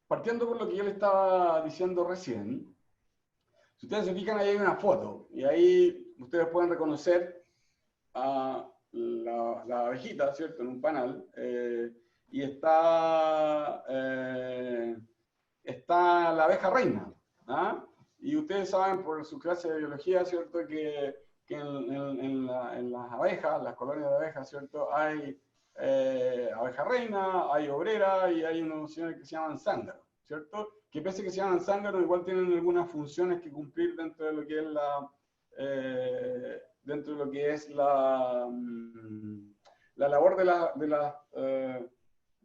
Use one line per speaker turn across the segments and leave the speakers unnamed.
partiendo por lo que yo le estaba diciendo recién, si ustedes se fijan, ahí hay una foto, y ahí ustedes pueden reconocer a la abejita, ¿cierto?, en un panal, y está la abeja reina, ¿ah? Y ustedes saben por su clase de biología, ¿cierto?, que en las abejas, las colonias de abejas, ¿cierto?, hay abeja reina, hay obrera y hay unos señores que se llaman zángaros, ¿cierto? Que pese a que se llaman zángaros, igual tienen algunas funciones que cumplir dentro de lo que es dentro de lo que es la labor de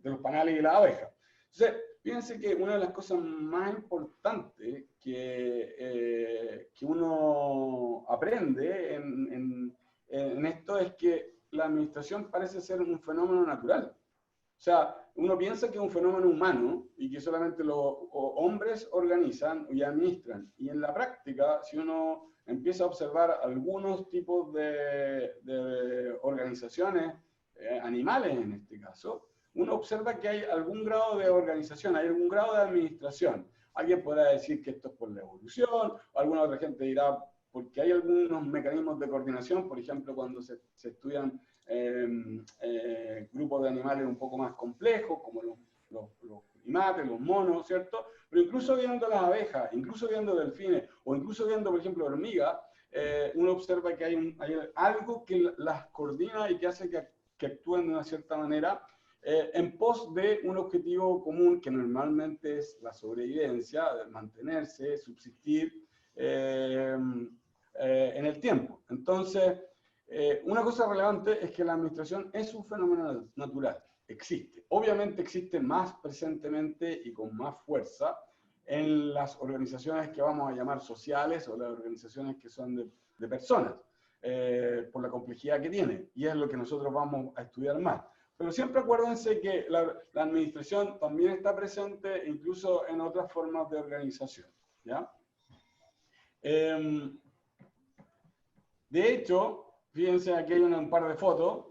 los panales y la abeja. Entonces, fíjense que una de las cosas más importantes que uno aprende en esto es que la administración parece ser un fenómeno natural. O sea, uno piensa que es un fenómeno humano y que solamente los hombres organizan y administran. Y en la práctica, si uno empieza a observar algunos tipos de organizaciones, animales en este caso, uno observa que hay algún grado de organización, hay algún grado de administración. Alguien podrá decir que esto es por la evolución, o alguna otra gente dirá porque hay algunos mecanismos de coordinación, por ejemplo, cuando se estudian grupos de animales un poco más complejos, como los primates, los monos, ¿cierto? Pero incluso viendo las abejas, incluso viendo delfines, o incluso viendo, por ejemplo, hormigas, uno observa que hay algo que las coordina y que hace que actúen de una cierta manera en pos de un objetivo común que normalmente es la sobrevivencia, mantenerse, subsistir en el tiempo. Entonces, una cosa relevante es que la administración es un fenómeno natural, existe. Obviamente existe más presentemente y con más fuerza en las organizaciones que vamos a llamar sociales o las organizaciones que son de personas, por la complejidad que tiene, y es lo que nosotros vamos a estudiar más. Pero siempre acuérdense que la administración también está presente incluso en otras formas de organización, ¿ya? De hecho, fíjense, aquí hay un par de fotos.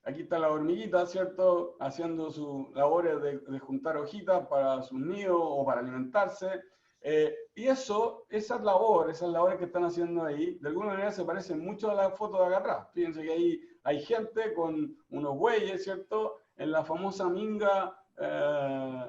Aquí está la hormiguita, ¿cierto?, haciendo sus labores de juntar hojitas para sus nidos o para alimentarse. Y esas labores que están haciendo ahí, de alguna manera se parecen mucho a la foto de acá atrás. Fíjense que ahí hay gente con unos bueyes, ¿cierto?, en la famosa minga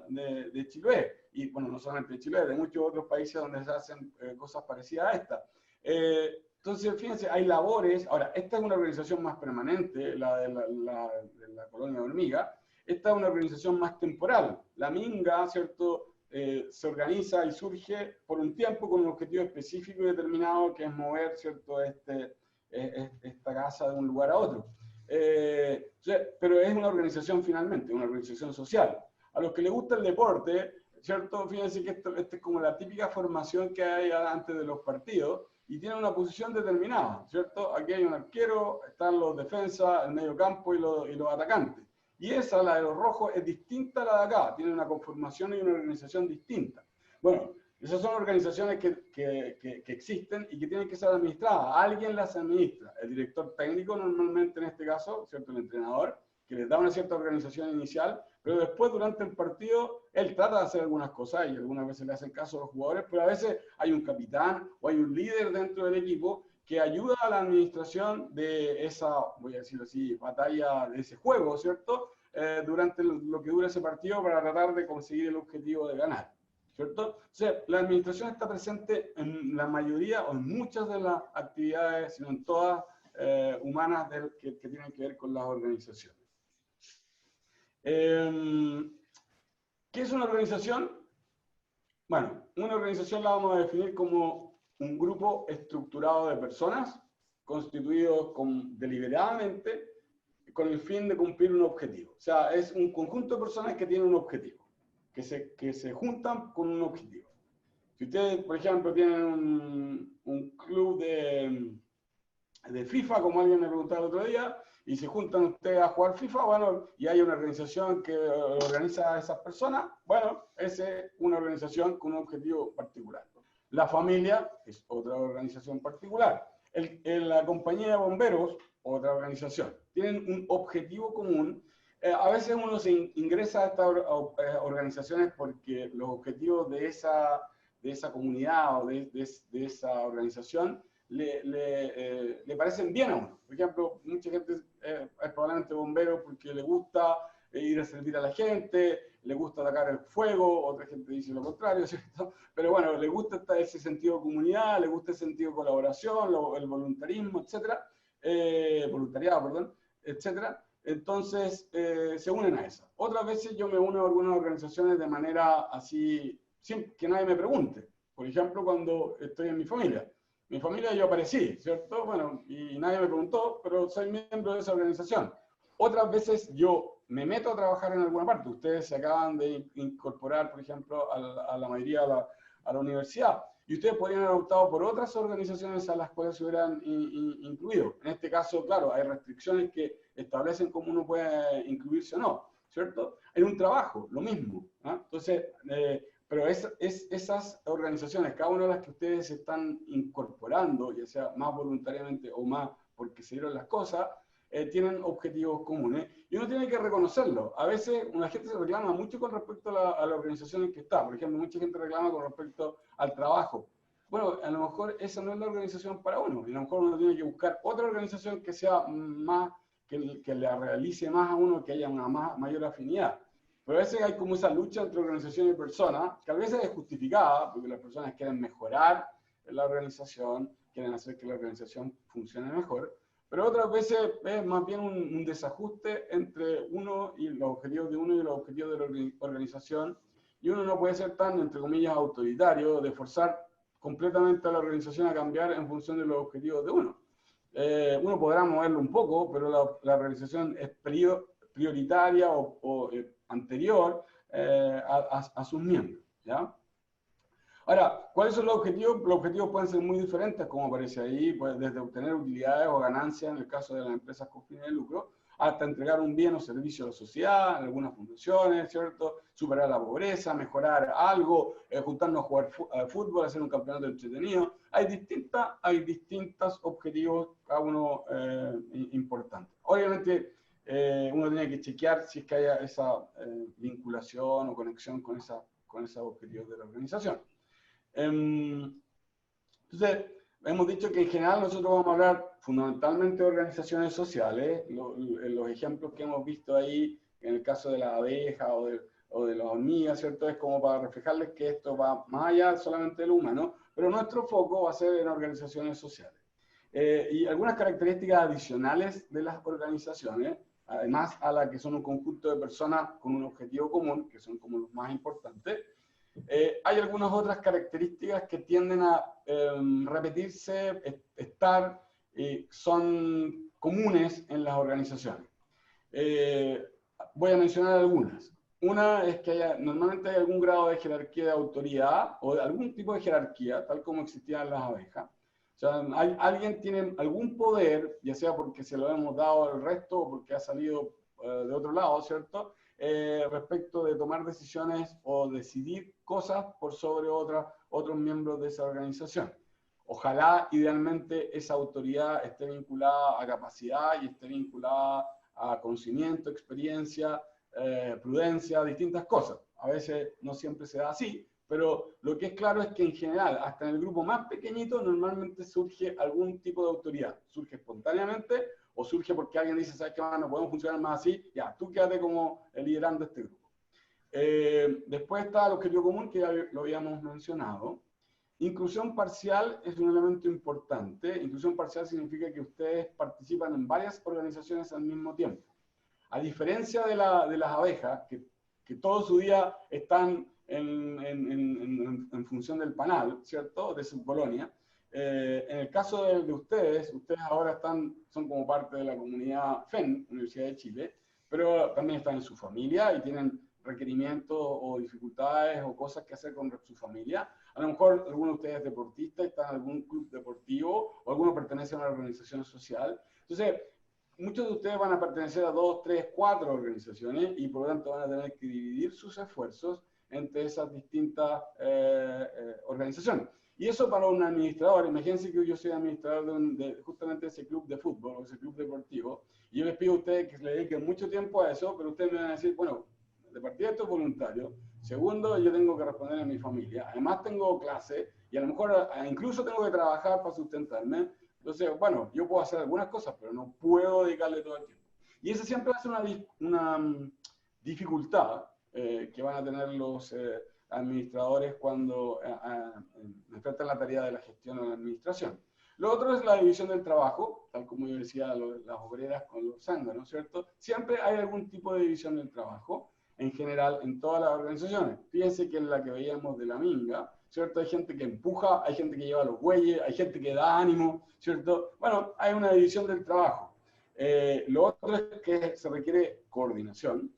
de Chiloé. Y bueno, no solamente de Chiloé, de muchos otros países donde se hacen cosas parecidas a esta. Entonces, fíjense, hay labores. Ahora, esta es una organización más permanente, la de la colonia de hormiga. Esta es una organización más temporal. La minga, ¿cierto?, se organiza y surge por un tiempo con un objetivo específico y determinado, que es mover, ¿cierto?, esta casa de un lugar a otro. Pero es una organización finalmente, una organización social. A los que les gusta el deporte, ¿cierto?, fíjense que esta es como la típica formación que hay antes de los partidos, y tiene una posición determinada, ¿cierto? Aquí hay un arquero, están los defensas, el medio campo y los atacantes. Y esa, la de los rojos, es distinta a la de acá, tiene una conformación y una organización distinta. Bueno, esas son organizaciones que existen y que tienen que ser administradas. Alguien las administra, el director técnico normalmente en este caso, ¿cierto?, el entrenador, que les da una cierta organización inicial, pero después durante el partido él trata de hacer algunas cosas y algunas veces le hacen caso a los jugadores, pero a veces hay un capitán o hay un líder dentro del equipo que ayuda a la administración de esa, voy a decirlo así, batalla, de ese juego, ¿cierto?, durante lo que dura ese partido para tratar de conseguir el objetivo de ganar, ¿cierto? O sea, la administración está presente en la mayoría o en muchas de las actividades, sino en todas humanas que tienen que ver con las organizaciones. ¿Qué es una organización? Bueno, una organización la vamos a definir como un grupo estructurado de personas constituidos deliberadamente con el fin de cumplir un objetivo. O sea, es un conjunto de personas que tienen un objetivo, que se juntan con un objetivo. Si ustedes, por ejemplo, tienen un club de FIFA, como alguien me preguntaba el otro día, y se juntan ustedes a jugar FIFA, bueno, y hay una organización que organiza a esas personas, bueno, esa es una organización con un objetivo particular. La familia es otra organización particular. La compañía de bomberos, otra organización. Tienen un objetivo común A veces uno se ingresa a estas organizaciones porque los objetivos de esa comunidad o de esa organización le parecen bien a uno. Por ejemplo, mucha gente es probablemente bombero porque le gusta ir a servir a la gente, le gusta atacar el fuego, otra gente dice lo contrario, ¿cierto? Pero bueno, le gusta ese sentido de comunidad, le gusta ese sentido de colaboración, el voluntarismo, etcétera, voluntariado, perdón, etcétera. Entonces, se unen a esa. Otras veces yo me uno a algunas organizaciones de manera así, sin que nadie me pregunte. Por ejemplo, cuando estoy en mi familia. Mi familia yo aparecí, ¿cierto? Bueno, y nadie me preguntó, pero soy miembro de esa organización. Otras veces yo me meto a trabajar en alguna parte. Ustedes se acaban de incorporar, por ejemplo, a la mayoría a la universidad. Y ustedes podrían haber optado por otras organizaciones a las cuales se hubieran incluido. En este caso, claro, hay restricciones que establecen cómo uno puede incluirse o no, ¿cierto? En un trabajo, lo mismo. ¿Ah? Entonces, pero esas organizaciones, cada una de las que ustedes están incorporando, ya sea más voluntariamente o más porque se dieron las cosas, tienen objetivos comunes y uno tiene que reconocerlo. A veces una gente se reclama mucho con respecto a la organización en que está. Por ejemplo, mucha gente reclama con respecto al trabajo. Bueno, a lo mejor esa no es la organización para uno, y a lo mejor uno tiene que buscar otra organización que sea más, que le realice más a uno, que haya una mayor afinidad. Pero a veces hay como esa lucha entre organización y persona, que a veces es justificada, porque las personas quieren mejorar la organización, quieren hacer que la organización funcione mejor, pero otras veces es más bien un desajuste entre uno y los objetivos de uno y los objetivos de la organización, y uno no puede ser tan, entre comillas, autoritario, de forzar completamente a la organización a cambiar en función de los objetivos de uno. Uno podrá moverlo un poco, pero la organización es prioritaria o anterior a sus miembros, ¿ya? Ahora, ¿cuáles son los objetivos? Los objetivos pueden ser muy diferentes, como aparece ahí, pues desde obtener utilidades o ganancias en el caso de las empresas con fines de lucro, hasta entregar un bien o servicio a la sociedad, en algunas fundaciones, ¿cierto? Superar la pobreza, mejorar algo, juntarnos a jugar fútbol, hacer un campeonato entretenido. Hay distintos objetivos, cada uno importante. Obviamente, uno tiene que chequear si es que haya esa vinculación o conexión con esos objetivos de la organización. Entonces, hemos dicho que en general nosotros vamos a hablar fundamentalmente de organizaciones sociales. Los ejemplos que hemos visto ahí, en el caso de la abeja o de las hormigas, ¿cierto? Es como para reflejarles que esto va más allá solamente de lo humano, pero nuestro foco va a ser en organizaciones sociales. Y algunas características adicionales de las organizaciones, además a las que son un conjunto de personas con un objetivo común, que son como los más importantes. Hay algunas otras características que tienden a repetirse, estar, son comunes en las organizaciones. Voy a mencionar algunas. Una es que normalmente hay algún grado de jerarquía de autoridad o de algún tipo de jerarquía, tal como existían las abejas. O sea, alguien tiene algún poder, ya sea porque se lo hemos dado al resto o porque ha salido de otro lado, ¿cierto? Respecto de tomar decisiones o decidir cosas por sobre otros miembros de esa organización. Ojalá, idealmente, esa autoridad esté vinculada a capacidad y esté vinculada a conocimiento, experiencia, prudencia, distintas cosas. A veces no siempre se da así, pero lo que es claro es que en general, hasta en el grupo más pequeñito, normalmente surge algún tipo de autoridad. Surge espontáneamente o surge porque alguien dice, ¿sabes qué? No podemos funcionar más así, ya, tú quédate como liderando este grupo. Después está el objetivo común, que ya lo habíamos mencionado. Inclusión parcial es un elemento importante. Inclusión parcial significa que ustedes participan en varias organizaciones al mismo tiempo. A diferencia de las abejas, que todo su día están en función del panal, ¿cierto? De su colonia. En el caso de ustedes ahora son como parte de la comunidad FEN, Universidad de Chile, pero también están en su familia y tienen requerimientos o dificultades o cosas que hacer con su familia. A lo mejor alguno de ustedes es deportista, está en algún club deportivo, o alguno pertenece a una organización social. Entonces, muchos de ustedes van a pertenecer a 2, 3, 4 organizaciones y por lo tanto van a tener que dividir sus esfuerzos entre esas distintas organizaciones. Y eso para un administrador, imagínense que yo soy administrador justamente ese club de fútbol, o ese club deportivo, y yo les pido a ustedes que le dediquen mucho tiempo a eso, pero ustedes me van a decir, bueno, de partida esto es voluntario. Segundo, yo tengo que responder a mi familia. Además tengo clase y a lo mejor incluso tengo que trabajar para sustentarme. Entonces, bueno, yo puedo hacer algunas cosas, pero no puedo dedicarle todo el tiempo. Y esa siempre va a ser una dificultad que van a tener los administradores cuando enfrentan la tarea de la gestión o la administración. Lo otro es la división del trabajo, tal como yo decía, las obreras con los zánganos, ¿cierto? Siempre hay algún tipo de división del trabajo, en general, en todas las organizaciones. Fíjense que en la que veíamos de la minga, ¿cierto? Hay gente que empuja, hay gente que lleva los bueyes, hay gente que da ánimo, ¿cierto? Bueno, hay una división del trabajo. Lo otro es que se requiere coordinación.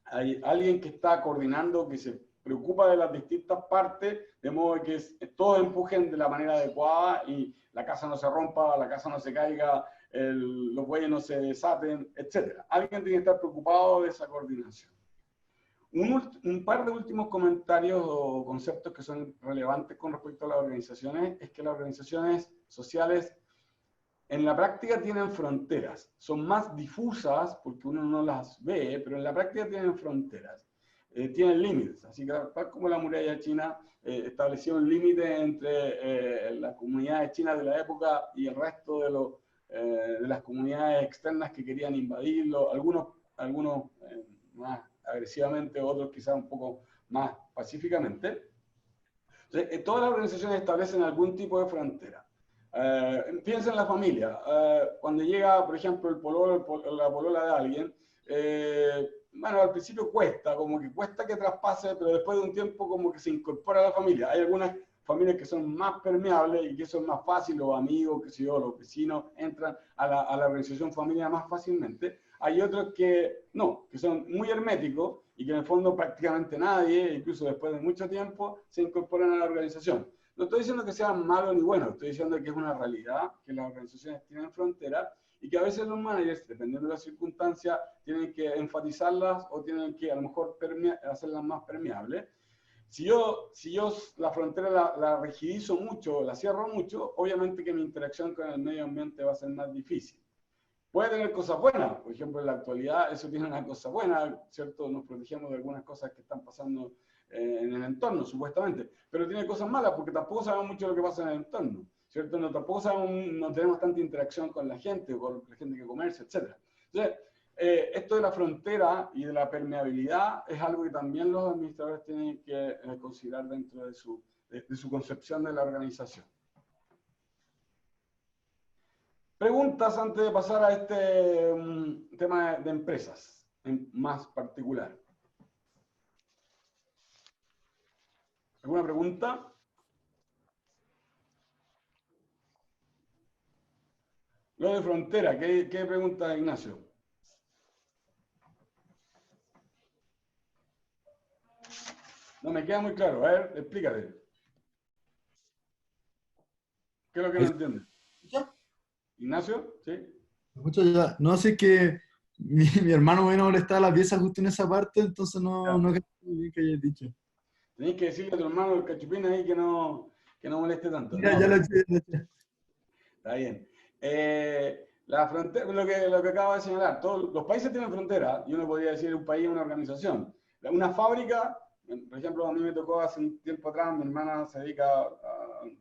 Hay alguien que está coordinando, que se preocupa de las distintas partes, de modo que todos empujen de la manera adecuada y la casa no se rompa, la casa no se caiga, los bueyes no se desaten, etc. Alguien tiene que estar preocupado de esa coordinación. Un par de últimos comentarios o conceptos que son relevantes con respecto a las organizaciones es que las organizaciones sociales en la práctica tienen fronteras, son más difusas porque uno no las ve, pero en la práctica tienen fronteras, tienen límites, así que tal como la muralla china estableció un límite entre las comunidades chinas de la época y el resto de las comunidades externas que querían invadirlo, algunos más agresivamente, otros quizás un poco más pacíficamente. Entonces, todas las organizaciones establecen algún tipo de frontera. Piensa en la familia. Cuando llega, por ejemplo, el pololo, la polola de alguien, bueno, al principio cuesta, como que cuesta que traspase, pero después de un tiempo como que se incorpora a la familia. Hay algunas familias que son más permeables y que eso es más fácil, los amigos, qué sé yo, los vecinos entran a la organización familiar más fácilmente. Hay otros que no, que son muy herméticos y que en el fondo prácticamente nadie, incluso después de mucho tiempo, se incorporan a la organización. No estoy diciendo que sean malos ni buenos, estoy diciendo que es una realidad, que las organizaciones tienen fronteras y que a veces los managers, dependiendo de las circunstancias, tienen que enfatizarlas o tienen que a lo mejor hacerlas más permeables. Si yo la frontera la rigidizo mucho, la cierro mucho, obviamente que mi interacción con el medio ambiente va a ser más difícil. Puede tener cosas buenas, por ejemplo, en la actualidad eso tiene una cosa buena, ¿cierto? Nos protegemos de algunas cosas que están pasando en el entorno, supuestamente, pero tiene cosas malas porque tampoco sabemos mucho de lo que pasa en el entorno, ¿cierto? Tampoco sabemos, no tenemos tanta interacción con la gente, o con la gente que comercia, etc. Entonces, esto de la frontera y de la permeabilidad es algo que también los administradores tienen que considerar dentro de su concepción de la organización. Preguntas antes de pasar a este tema de empresas, en más particular. ¿Alguna pregunta? Lo de frontera, ¿qué pregunta Ignacio? No me queda muy claro, a ver, explícate. ¿Qué es lo que no entiendes? ¿Ignacio? ¿Sí?
Mucho ya. No sé que mi hermano vino a molestar la pieza justo en esa parte, entonces no creo que hayas dicho.
Tenés que decirle a tu hermano el cachupín ahí que no moleste tanto.
Mira,
No,
ya lo eché.
está bien. La frontera, lo que acabo de señalar, todos los países tienen frontera, y uno podría decir un país es una organización. Una fábrica, por ejemplo, a mí me tocó hace un tiempo atrás, mi hermana se dedica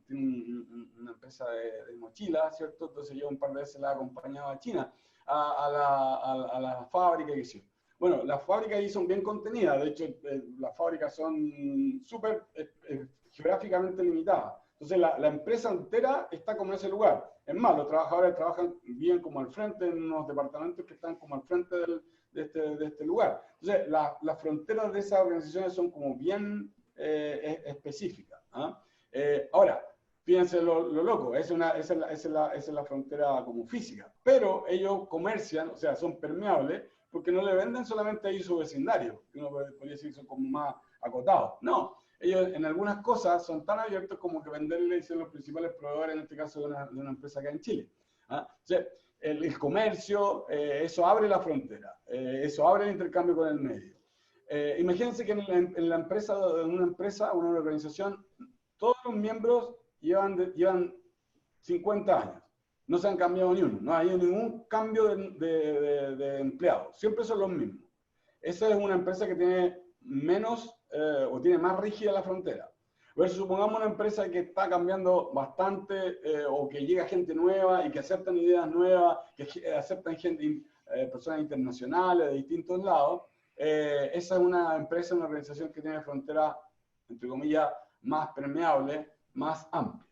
tiene una empresa de mochilas, ¿cierto? Entonces yo un par de veces la acompañaba a China, a la fábrica y eso. Bueno, las fábricas ahí son bien contenidas, de hecho las fábricas son súper geográficamente limitadas. Entonces la empresa entera está como en ese lugar. Es más, los trabajadores trabajan bien como al frente en unos departamentos que están como al frente de este lugar. Entonces las fronteras de esas organizaciones son como bien específicas. Ahora, fíjense lo loco, esa es la frontera como física, pero ellos comercian, o sea, son permeables, porque no le venden solamente ahí su vecindario, que uno podría decir son como más acotados. No, ellos en algunas cosas son tan abiertos como que venderle y ser los principales proveedores, en este caso de una empresa acá en Chile. O sea, el comercio, eso abre la frontera, eso abre el intercambio con el medio. Imagínense que en la empresa, en una organización, todos los miembros llevan 50 años. No se han cambiado ni uno. No ha habido ningún cambio de empleados. Siempre son los mismos. Esa es una empresa que tiene menos o tiene más rígida la frontera. Pero supongamos una empresa que está cambiando bastante o que llega gente nueva y que aceptan ideas nuevas, que aceptan gente, personas internacionales de distintos lados. Esa es una empresa, una organización que tiene fronteras, entre comillas, más permeables, más amplias.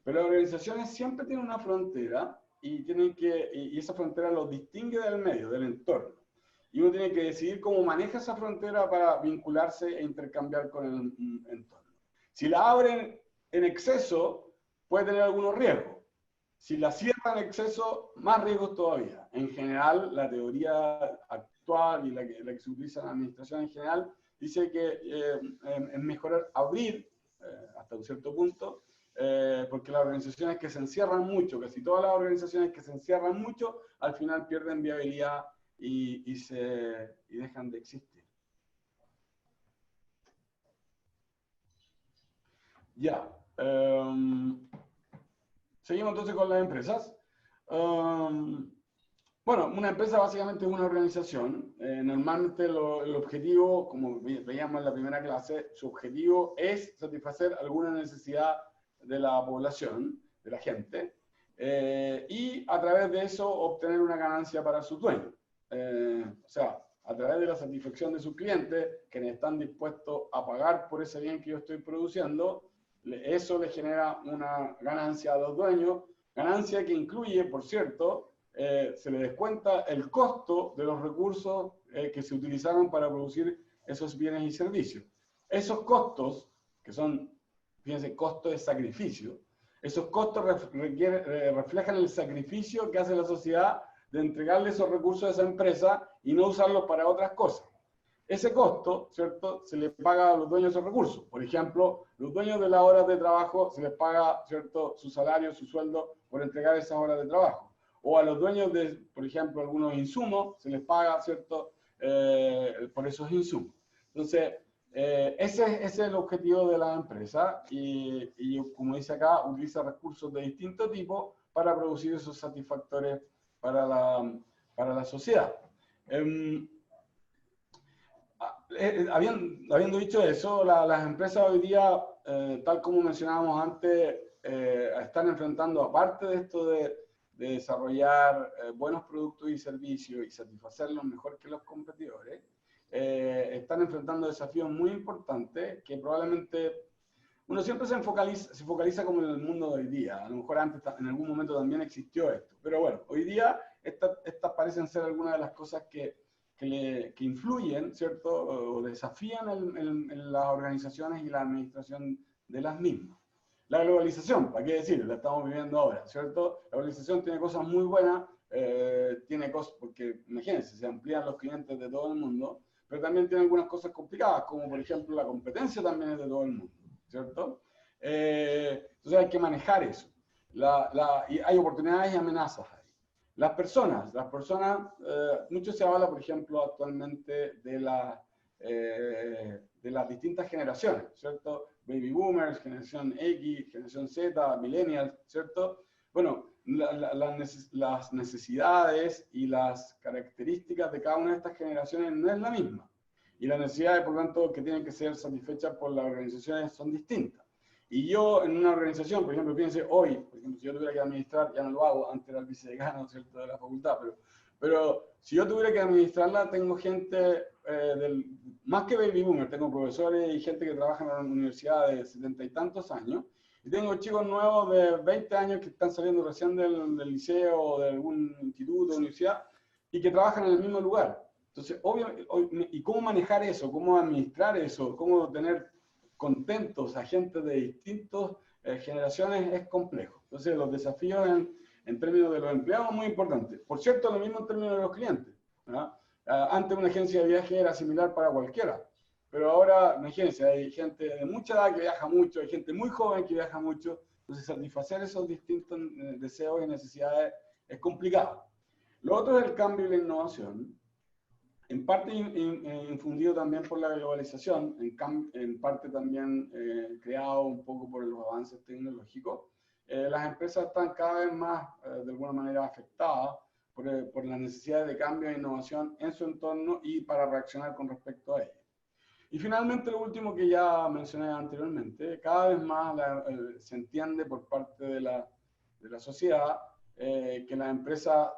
Pero las organizaciones siempre tienen una frontera y esa frontera los distingue del medio, del entorno. Y uno tiene que decidir cómo maneja esa frontera para vincularse e intercambiar con el entorno. Si la abren en exceso, puede tener algunos riesgos. Si la cierran en exceso, más riesgos todavía. En general, la teoría actual y la que se utiliza en la administración en general dice que es mejor abrir hasta un cierto punto, porque las organizaciones que se encierran mucho, casi todas las organizaciones que se encierran mucho, al final pierden viabilidad y dejan de existir. Ya. Seguimos entonces con las empresas. Bueno, una empresa básicamente es una organización. Normalmente el objetivo, como veíamos en la primera clase, su objetivo es satisfacer alguna necesidad de la población, de la gente, y a través de eso obtener una ganancia para sus dueños. O sea, a través de la satisfacción de sus clientes, quienes están dispuestos a pagar por ese bien que yo estoy produciendo, eso le genera una ganancia a los dueños, ganancia que incluye, por cierto, se le descuenta el costo de los recursos que se utilizaron para producir esos bienes y servicios. Esos costos, que son, fíjense, costos de sacrificio, esos costos reflejan el sacrificio que hace la sociedad de entregarle esos recursos a esa empresa y no usarlos para otras cosas. Ese costo, ¿cierto?, se le paga a los dueños de esos recursos. Por ejemplo, los dueños de las horas de trabajo se les paga, ¿cierto?, su salario, su sueldo por entregar esas horas de trabajo. O a los dueños de, por ejemplo, algunos insumos, se les paga, ¿cierto?, por esos insumos. Entonces, ese es el objetivo de la empresa y, como dice acá, utiliza recursos de distinto tipo para producir esos satisfactores para la sociedad. Habiendo dicho eso, las empresas hoy día, tal como mencionábamos antes, están enfrentando, aparte de esto de desarrollar buenos productos y servicios y satisfacerlos mejor que los competidores, están enfrentando desafíos muy importantes que probablemente uno siempre se focaliza como en el mundo de hoy día. A lo mejor antes, en algún momento también existió esto. Pero bueno, hoy día estas parecen ser algunas de las cosas que influyen, ¿cierto? O desafían en las organizaciones y la administración de las mismas. La globalización, ¿para qué decir? La estamos viviendo ahora, ¿cierto? La globalización tiene cosas muy buenas, tiene cosas, porque imagínense, se amplían los clientes de todo el mundo, pero también tiene algunas cosas complicadas, como por ejemplo la competencia también es de todo el mundo, ¿cierto? Entonces hay que manejar eso. Y hay oportunidades y amenazas ahí. Las personas, mucho se habla, por ejemplo, actualmente de las distintas generaciones, ¿cierto? Baby boomers, generación X, generación Z, millennials, ¿cierto? Bueno, las necesidades y las características de cada una de estas generaciones no es la misma. Y las necesidades, por lo tanto, que tienen que ser satisfechas por las organizaciones son distintas. Y yo en una organización, por ejemplo, fíjense, hoy, por ejemplo, si yo tuviera que administrar, ya no lo hago, antes era el vicedecano, ¿cierto?, de la facultad, pero si yo tuviera que administrarla, tengo gente, más que baby boomer, tengo profesores y gente que trabaja en la universidad de 70 y tantos años, y tengo chicos nuevos de 20 años que están saliendo recién del liceo o de algún instituto o universidad, y que trabajan en el mismo lugar. Entonces, obviamente, ¿y cómo manejar eso? ¿Cómo administrar eso? ¿Cómo tener contentos a gente de distintas generaciones? Es complejo. Entonces, los desafíos en términos de los empleados son muy importantes. Por cierto, lo mismo en términos de los clientes, ¿no? Antes una agencia de viaje era similar para cualquiera, pero ahora, imagínense, hay gente de mucha edad que viaja mucho, hay gente muy joven que viaja mucho, entonces satisfacer esos distintos deseos y necesidades es complicado. Lo otro es el cambio y la innovación. en parte infundido también por la globalización, en parte también creado un poco por los avances tecnológicos, las empresas están cada vez más, de alguna manera, afectadas por la necesidad de cambio e innovación en su entorno y para reaccionar con respecto a ello. Y finalmente, lo último que ya mencioné anteriormente, cada vez más se entiende por parte de la sociedad que las empresas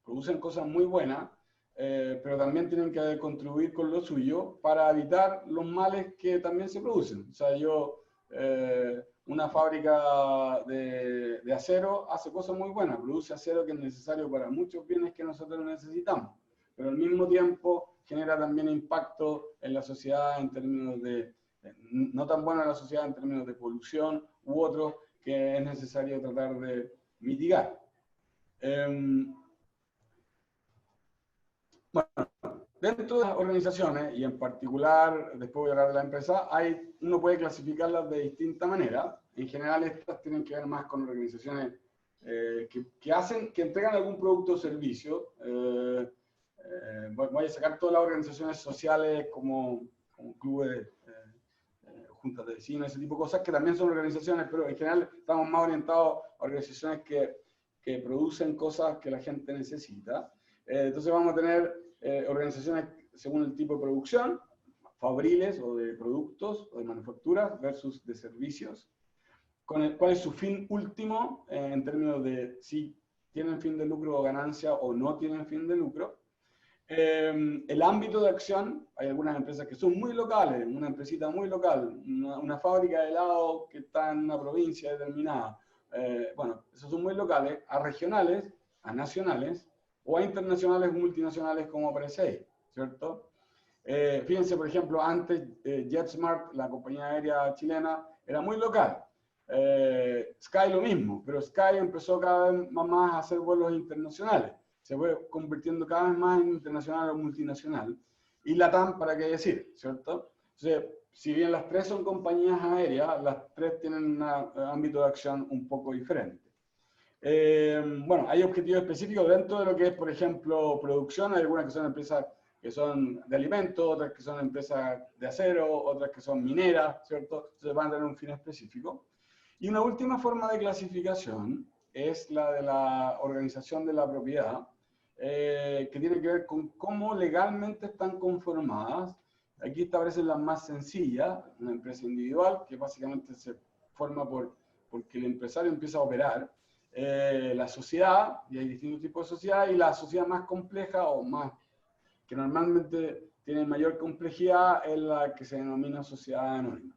producen cosas muy buenas, pero también tienen que contribuir con lo suyo para evitar los males que también se producen. O sea, una fábrica de acero hace cosas muy buenas, produce acero que es necesario para muchos bienes que nosotros necesitamos, pero al mismo tiempo genera también impacto en la sociedad en términos no tan bueno en la sociedad en términos de polución u otros que es necesario tratar de mitigar. Bueno, dentro de las organizaciones, y en particular, después voy a hablar de la empresa, uno puede clasificarlas de distinta manera. En general, estas tienen que ver más con organizaciones que entregan algún producto o servicio. Voy a sacar todas las organizaciones sociales como clubes, juntas de vecinos, ese tipo de cosas, que también son organizaciones, pero en general estamos más orientados a organizaciones que producen cosas que la gente necesita. Entonces vamos a tener organizaciones según el tipo de producción, fabriles o de productos o de manufacturas versus de servicios, cuál es su fin último en términos de si tienen fin de lucro o ganancia o no tienen fin de lucro. El ámbito de acción, hay algunas empresas que son muy locales, una empresita muy local, una fábrica de helado que está en una provincia determinada. Bueno, esos son muy locales, a regionales, a nacionales, o a internacionales o multinacionales como aparece ahí, ¿cierto? Fíjense, por ejemplo, antes JetSmart, la compañía aérea chilena, era muy local. Sky lo mismo, pero Sky empezó cada vez más a hacer vuelos internacionales. Se fue convirtiendo cada vez más en internacional o multinacional. Y LATAM, ¿para qué decir? ¿Cierto? Entonces, si bien las tres son compañías aéreas, las tres tienen un ámbito de acción un poco diferente. Bueno, hay objetivos específicos dentro de lo que es, por ejemplo, producción. Hay algunas que son empresas que son de alimentos, otras que son empresas de acero, otras que son mineras, ¿cierto? Entonces van a tener un fin específico. Y una última forma de clasificación es la de la organización de la propiedad, que tiene que ver con cómo legalmente están conformadas. Aquí establecen las más sencillas, una empresa individual, que básicamente se forma porque el empresario empieza a operar. La sociedad, y hay distintos tipos de sociedad, y la sociedad más compleja o más, que normalmente tiene mayor complejidad, es la que se denomina sociedad anónima.